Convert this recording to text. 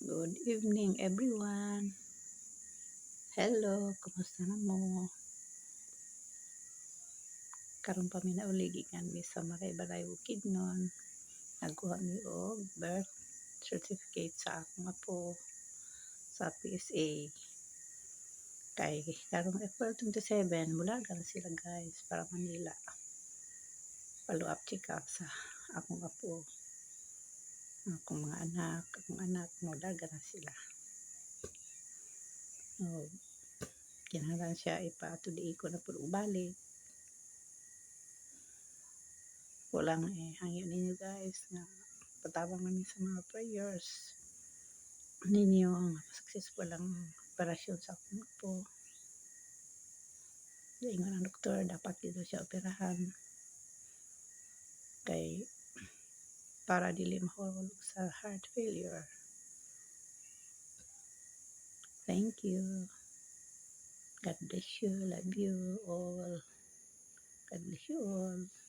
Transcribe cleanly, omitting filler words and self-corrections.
Good evening everyone. Hello, kumusta na mo? Karon pa mi nauli gikan mi sa Maray-Balay Bukidnon. Nagkuha mi og birth certificate sa akong apo sa PSA. Kay karong April 27, mulaga na sila guys para Manila. Follow up check up sa akong apo. Akong mga anak, mulaga na sila. Oh, kinahanglan siya ipatudi ko na pud balik. Kulang hangyo ninyo guys nga patabang namin sa mga prayers ninyo ang successful ang operasyon sa akong apo. Ingon ang doktor dapat dito siya operahan kay para dili mahulog sa heart failure. Thank you. God bless you. Love you all. God bless you all.